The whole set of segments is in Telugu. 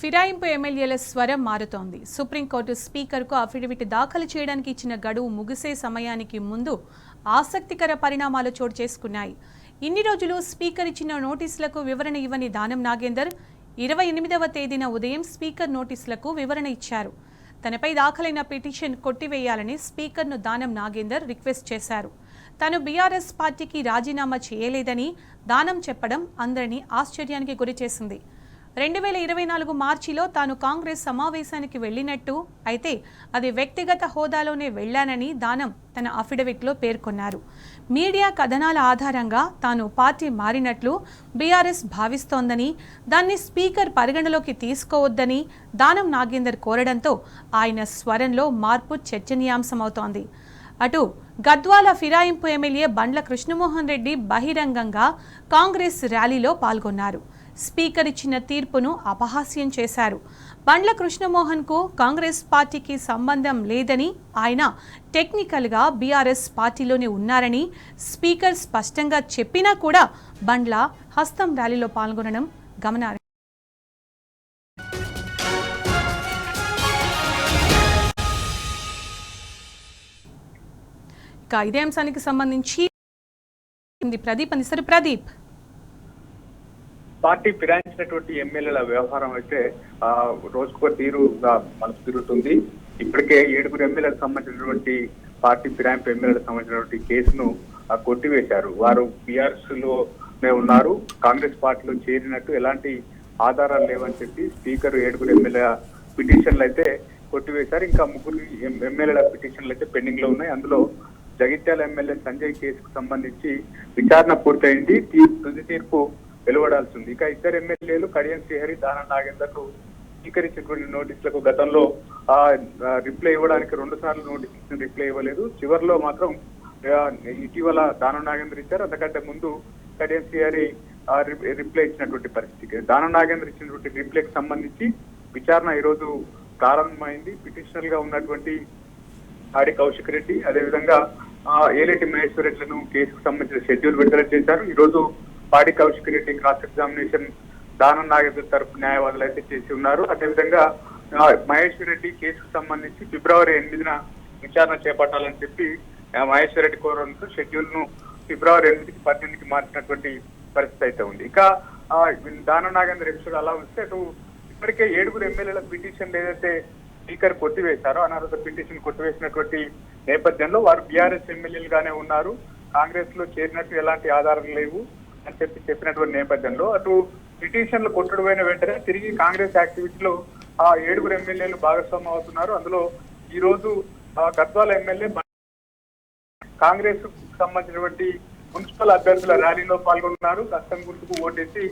ఫిరాయింపు ఎమ్మెల్యేల స్వరం మారుతోంది. సుప్రీంకోర్టు స్పీకర్కు అఫిడవిట్ దాఖలు చేయడానికి ఇచ్చిన గడువు ముగిసే సమయానికి ముందు ఆసక్తికర పరిణామాలు చోటు చేసుకున్నాయి. ఇన్ని రోజులు స్పీకర్ ఇచ్చిన నోటీసులకు వివరణ ఇవ్వని దానం నాగేందర్ 28వ తేదీన ఉదయం స్పీకర్ నోటీసులకు వివరణ ఇచ్చారు. తనపై దాఖలైన పిటిషన్ కొట్టివేయాలని స్పీకర్ను దానం నాగేందర్ రిక్వెస్ట్ చేశారు. తాను బీఆర్ఎస్ పార్టీకి రాజీనామా చేయలేదని దానం చెప్పడం అందరినీ ఆశ్చర్యానికి గురిచేసింది. 2024 మార్చిలో తాను కాంగ్రెస్ సమావేశానికి వెళ్లినట్టు, అయితే అది వ్యక్తిగత హోదాలోనే వెళ్లానని దానం తన అఫిడవిట్లో పేర్కొన్నారు. మీడియా కథనాల ఆధారంగా తాను పార్టీ మారినట్లు బీఆర్ఎస్ భావిస్తోందని, దాన్ని స్పీకర్ పరిగణలోకి తీసుకోవద్దని దానం నాగేందర్ కోరడంతో ఆయన స్వరంలో మార్పు చర్చనీయాంశమవుతోంది. అటు గద్వాల ఫిరాయింపు ఎమ్మెల్యే బండ్ల కృష్ణమోహన్ రెడ్డి బహిరంగంగా కాంగ్రెస్ ర్యాలీలో పాల్గొన్నారు. స్పీకర్ ఇచ్చిన తీర్పును అపహాస్యం చేశారు. బండ్ల కృష్ణమోహన్కు కాంగ్రెస్ పార్టీకి సంబంధం లేదని, ఆయన టెక్నికల్గా బీఆర్ఎస్ పార్టీలోనే ఉన్నారని స్పీకర్ స్పష్టంగా చెప్పినా కూడా బండ్ల హస్తం ర్యాలీలో పాల్గొనడం గమనార్హం. ఇక ఇదే అంశానికి సంబంధించి ప్రదీప్ అందిస్తారు. ప్రదీప్, పార్టీ ఫిరాయించినటువంటి ఎమ్మెల్యేల వ్యవహారం అయితే రోజుకో తీరుగా మనసు తిరుగుతుంది. ఇప్పటికే 7 ఎమ్మెల్యేలకు సంబంధించినటువంటి పార్టీ ఫిరాయింపు ఎమ్మెల్యేలకు సంబంధించినటువంటి కేసును కొట్టివేశారు. వారు బీఆర్ఎస్ లోనే ఉన్నారు, కాంగ్రెస్ పార్టీలో చేరినట్టు ఎలాంటి ఆధారాలు లేవని చెప్పి స్పీకర్ 7 ఎమ్మెల్యే పిటిషన్లు అయితే కొట్టివేశారు. ఇంకా 3 ఎమ్మెల్యేల పిటిషన్లు అయితే పెండింగ్ లో ఉన్నాయి. అందులో జగిత్యాల ఎమ్మెల్యే సంజయ్ కేసుకు సంబంధించి విచారణ పూర్తయింది, తుది తీర్పు వెలువడాల్సి ఉంది. ఇక 2 ఎమ్మెల్యేలు కడియం శ్రీహరి, దానం నాగేందర్కు స్వీకరించినటువంటి నోటీసులకు గతంలో రిప్లై ఇవ్వడానికి 2 సార్లు నోటీసు రిప్లై ఇవ్వలేదు. చివరిలో మాత్రం ఇటీవల దానం నాగేందర్ ఇచ్చారు. అంతకంటే ముందు కడియం శ్రీహరి రిప్లై ఇచ్చినటువంటి పరిస్థితి. దానం నాగేందర్ ఇచ్చినటువంటి రిప్లైకి సంబంధించి విచారణ ఈ రోజు ప్రారంభమైంది. పిటిషనర్ గా ఉన్నటువంటి ఆడి కౌశిక్ రెడ్డి, అదేవిధంగా ఏలేటి మహేశ్వర్ రెడ్డిలను కేసుకు సంబంధించిన షెడ్యూల్ విడుదల చేశారు. ఈ రోజు పాడి కౌశిక్ రెడ్డి క్రాస్ ఎగ్జామినేషన్ దానం నాగేందర్ తరపు న్యాయవాదులు అయితే చేసి ఉన్నారు. అదేవిధంగా మహేశ్వర్ రెడ్డి కేసుకు సంబంధించి ఫిబ్రవరి 8న విచారణ చేపట్టాలని చెప్పి మహేశ్వర్ రెడ్డి కోరడంతో షెడ్యూల్ ను ఫిబ్రవరి 8కి 18కి మార్చినటువంటి పరిస్థితి అయితే ఉంది. ఇక దానం నాగేందర్ ఎపిసోడ్ అలా వస్తే అటు ఇప్పటికే 7 ఎమ్మెల్యేల పిటిషన్ ఏదైతే స్పీకర్ కొట్టివేశారో, అనర్హత పిటిషన్ కొట్టివేసినటువంటి నేపథ్యంలో వారు బీఆర్ఎస్ ఎమ్మెల్యేలుగానే ఉన్నారు, కాంగ్రెస్ లో చేరినట్టు ఎలాంటి ఆధారాలు లేవు అని చెప్పినటువంటి నేపథ్యంలో అటు పిటిషన్లు కొట్టడమైన వెంటనే తిరిగి కాంగ్రెస్ యాక్టివిటీలో 7 ఎమ్మెల్యేలు భాగస్వామ్యం అవుతున్నారు. అందులో ఈ రోజు గద్వాల ఎమ్మెల్యే కాంగ్రెస్ సంబంధించినటువంటి మున్సిపల్ అభ్యర్థుల ర్యాలీలో పాల్గొన్నారు. హస్తం గుర్తుకు ఓటేసి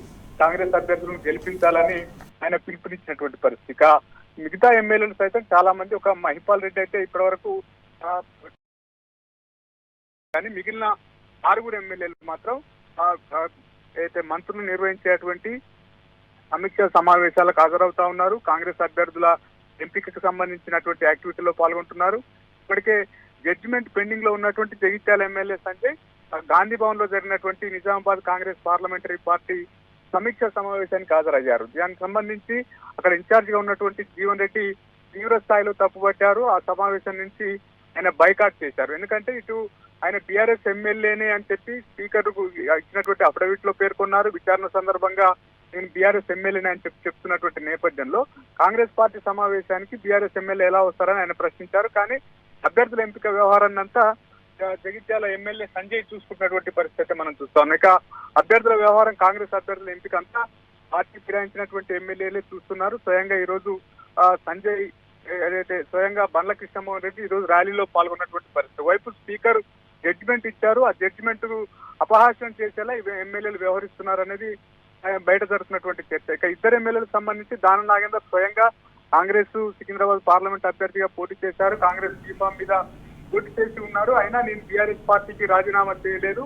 కాంగ్రెస్ అభ్యర్థులను గెలిపించాలని ఆయన పిలుపునిచ్చినటువంటి పరిస్థితి. మిగతా ఎమ్మెల్యేలు సైతం చాలా మంది, ఒక మహిపాల్ రెడ్డి అయితే ఇప్పటి వరకు కానీ మిగిలిన 6 ఎమ్మెల్యేలు మాత్రం అయితే మంత్రులు నిర్వహించేటువంటి సమీక్ష సమావేశాలకు హాజరవుతా ఉన్నారు. కాంగ్రెస్ అభ్యర్థుల ఎంపికకు సంబంధించినటువంటి యాక్టివిటీలో పాల్గొంటున్నారు. ఇప్పటికే జడ్జిమెంట్ పెండింగ్ లో ఉన్నటువంటి జగిత్యాల ఎమ్మెల్యే సంజయ్ గాంధీ భవన్ లో జరిగినటువంటి నిజామాబాద్ కాంగ్రెస్ పార్లమెంటరీ పార్టీ సమీక్ష సమావేశానికి హాజరయ్యారు. దానికి సంబంధించి అక్కడ ఇన్ఛార్జ్ గా ఉన్నటువంటి జీవన్ రెడ్డి తీవ్ర స్థాయిలో తప్పుపట్టారు. ఆ సమావేశం నుంచి ఆయన బైకాట్ చేశారు. ఎందుకంటే ఇటు ఆయన బీఆర్ఎస్ ఎమ్మెల్యేనే అని చెప్పి స్పీకర్ ఇచ్చినటువంటి అఫిడవిట్ లో పేర్కొన్నారు. విచారణ సందర్భంగా నేను బీఆర్ఎస్ ఎమ్మెల్యేనే అని చెప్తున్నటువంటి నేపథ్యంలో కాంగ్రెస్ పార్టీ సమావేశానికి బీఆర్ఎస్ ఎమ్మెల్యే ఎలా వస్తారని ఆయన ప్రశ్నించారు. కానీ అభ్యర్థుల ఎంపిక వ్యవహారాన్ని అంతా జగిత్యాల ఎమ్మెల్యే సంజయ్ చూసుకున్నటువంటి పరిస్థితి మనం చూస్తాం. ఇక అభ్యర్థుల వ్యవహారం, కాంగ్రెస్ అభ్యర్థుల ఎంపిక అంతా పార్టీ ఫిరాయించినటువంటి ఎమ్మెల్యేలే చూస్తున్నారు. స్వయంగా ఈ రోజు సంజయ్ ఏదైతే స్వయంగా బండ్ల కృష్ణమోహన్ రెడ్డి ఈ రోజు ర్యాలీలో పాల్గొన్నటువంటి పరిస్థితి. వైపు స్పీకర్ జడ్జిమెంట్ ఇచ్చారు, ఆ జడ్జిమెంట్ అపహాస్యం చేసేలా ఎమ్మెల్యేలు వ్యవహరిస్తున్నారు అనేది బయట జరుగుతున్నటువంటి చర్చ. ఇక 2 ఎమ్మెల్యేలకు సంబంధించి దానం నాగేందర్ స్వయంగా కాంగ్రెస్ సికింద్రాబాద్ పార్లమెంట్ అభ్యర్థిగా పోటీ చేశారు. కాంగ్రెస్ బీఫామ్ మీద పోటీ చేసి ఉన్నారు. అయినా నేను బీఆర్ఎస్ పార్టీకి రాజీనామా చేయలేదు,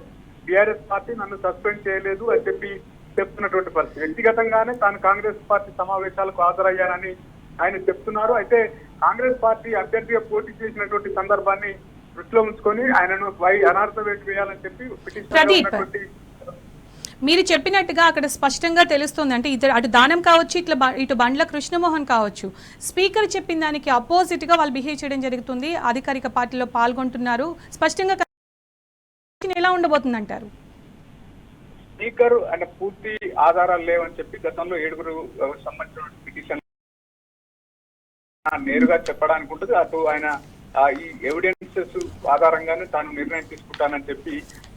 బీఆర్ఎస్ పార్టీ నన్ను సస్పెండ్ చేయలేదు అని చెప్పి చెప్తున్నటువంటి పరిస్థితి. వ్యక్తిగతంగానే తాను కాంగ్రెస్ పార్టీ సమావేశాలకు హాజరయ్యానని ఆయన చెప్తున్నారు. అయితే కాంగ్రెస్ పార్టీ అభ్యర్థిగా పోటీ చేసినటువంటి సందర్భాన్ని దృష్టిలో ఉంచుకొని ఆయనను అనర్హత వేటు వేయాలని చెప్పి పిటిషన్ మీరు చెప్పినట్టుగా అక్కడ స్పష్టంగా తెలుస్తుంది, అంటే అటు దానం కావచ్చు, ఇటు బండ్ల కృష్ణమోహన్ కావచ్చు, స్పీకర్ చెప్పిన దానికి అపోజిట్ గా వాళ్ళు బిహేవ్ చేయడం జరుగుతుంది. అధికారిక పార్టీలో పాల్గొంటున్నారు. స్పష్టంగా ఎలా ఉండబోతుంది అంటారు? స్పీకర్ ఆయన పూర్తి ఆధారాలు లేవని చెప్పి గతంలో 7 సంబంధించిన పిటిషన్ నేరుగా చెప్పడానికి ఉంటుంది. అటు ఆయన ఈ ఎవిడెన్సెస్ ఆధారంగానే తాను నిర్ణయం తీసుకుంటానని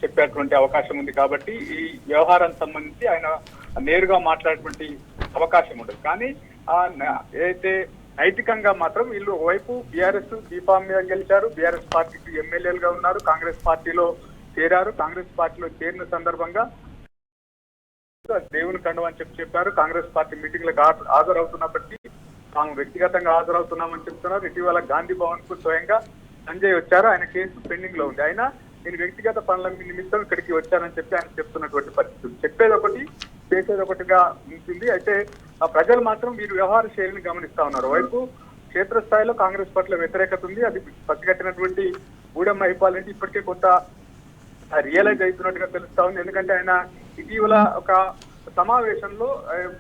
చెప్పేటువంటి అవకాశం ఉంది. కాబట్టి ఈ వ్యవహారానికి సంబంధించి ఆయన నేరుగా మాట్లాడేటువంటి అవకాశం ఉండదు. కానీ ఏదైతే నైతికంగా మాత్రం వీళ్ళు ఒకవైపు బీఆర్ఎస్ బీఫామ్ మీద గెలిచారు, బీఆర్ఎస్ పార్టీకి ఎమ్మెల్యేలుగా ఉన్నారు, కాంగ్రెస్ పార్టీలో చేరారు. కాంగ్రెస్ పార్టీలో చేరిన సందర్భంగా దేవుని కండు అని చెప్పారు. కాంగ్రెస్ పార్టీ మీటింగ్లకు హాజరవుతున్నప్పటికీ తాము వ్యక్తిగతంగా హాజరవుతున్నామని చెప్తున్నారు. ఇటీవల గాంధీ భవన్ కు స్వయంగా సంజయ్ వచ్చారు. ఆయన కేసు పెండింగ్ లో ఉంది. అయినా నేను వ్యక్తిగత పనుల నిమిత్తం ఇక్కడికి వచ్చానని చెప్పి ఆయన చెప్తున్నటువంటి పరిస్థితి. చెప్పేది ఒకటి, చేసేది ఒకటిగా ఉంటుంది. అయితే ప్రజలు మాత్రం వీరు వ్యవహార శైలిని గమనిస్తా ఉన్నారు. వైపు క్షేత్రస్థాయిలో కాంగ్రెస్ పార్టీలో వ్యతిరేకత ఉంది. అది పసిగట్టినటువంటి గూడెం అయిపోవాలంటే ఇప్పటికే కొంత రియలైజ్ అవుతున్నట్టుగా తెలుస్తా ఉంది. ఎందుకంటే ఆయన ఇటీవల ఒక సమావేశంలో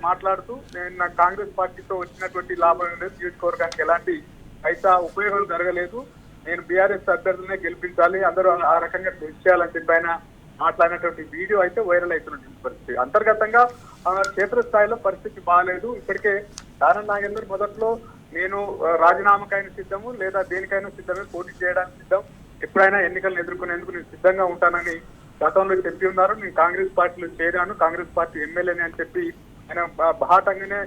మాట్లాడుతూ నేను కాంగ్రెస్ పార్టీతో వచ్చినటువంటి లాభం లేదు, నియోజకవర్గానికి ఎలాంటి పైసా ఉపయోగం జరగలేదు, నేను బీఆర్ఎస్ అభ్యర్థులనే గెలిపించాలి, అందరూ ఆ రకంగా చేయాలని చెప్పి ఆయన మాట్లాడినటువంటి వీడియో అయితే వైరల్ అవుతున్నటువంటి పరిస్థితి. అంతర్గతంగా క్షేత్రస్థాయిలో పరిస్థితి బాగాలేదు. ఇప్పటికే దానం నాగేందర్ మొదట్లో నేను రాజీనామాకైనా సిద్ధము, లేదా దేనికైనా సిద్ధమే, పోటీ చేయడానికి సిద్ధం, ఎప్పుడైనా ఎన్నికలను ఎదుర్కొనేందుకు నేను సిద్ధంగా ఉంటానని గతంలో చెప్పి ఉన్నారు. నేను కాంగ్రెస్ పార్టీలో చేరాను, కాంగ్రెస్ పార్టీ ఎమ్మెల్యేని అని చెప్పి ఆయన బాహాటంగానే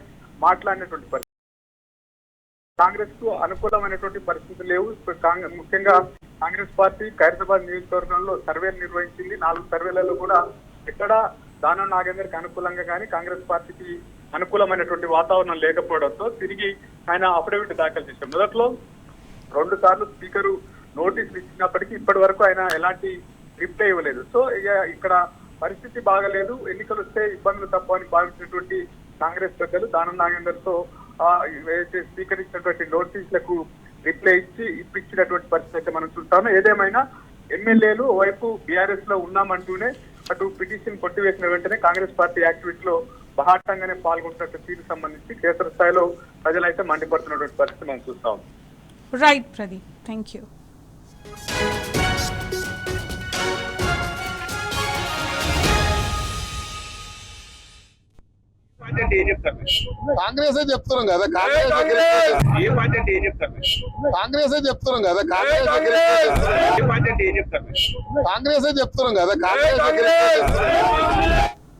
మాట్లాడినటువంటి పరిస్థితి. కాంగ్రెస్ కు అనుకూలమైనటువంటి పరిస్థితులు లేవు. ముఖ్యంగా కాంగ్రెస్ పార్టీ ఖైరతాబాద్ నియోజకవర్గంలో సర్వేలు నిర్వహించింది. 4 సర్వేలలో కూడా ఎక్కడ దానం నాగేందర్కి అనుకూలంగా కానీ కాంగ్రెస్ పార్టీకి అనుకూలమైనటువంటి వాతావరణం లేకపోవడంతో తిరిగి ఆయన అఫిడవిట్ దాఖలు చేశారు. మొదట్లో 2 సార్లు స్పీకరు నోటీసులు ఇచ్చినప్పటికీ ఇప్పటి వరకు ఆయన ఎలాంటి రిప్లై ఇవ్వలేదు. సో ఇక్కడ పరిస్థితి బాగలేదు, ఎన్నికలు వస్తే ఇబ్బందులు తప్పని భావించినటువంటి కాంగ్రెస్ పెద్దలు దానం నాగేందర్ తో స్పీకర్ ఇచ్చినటువంటి నోటీసులకు రిప్లై ఇప్పించినటువంటి పరిస్థితి అయితే మనం చూస్తాము. ఏదేమైనా ఎమ్మెల్యేలు ఓవైపు బీఆర్ఎస్ లో ఉన్నామంటూనే అటు పిటిషన్ కొట్టివేసిన వెంటనే కాంగ్రెస్ పార్టీ యాక్టివిటీ లో బహాటంగానే పాల్గొంటున్నట్టు తీరుకు సంబంధించి క్షేత్రస్థాయిలో ప్రజలైతే మండిపడుతున్నటువంటి పరిస్థితి మనం చూస్తాం. Right Pradeep, thank you. Congress చెప్తున్నాం కదా, కాంగ్రెస్ చెప్తున్నాం కదా, కాంగ్రెస్ చెప్తున్నాం కదా, కాంగ్రెస్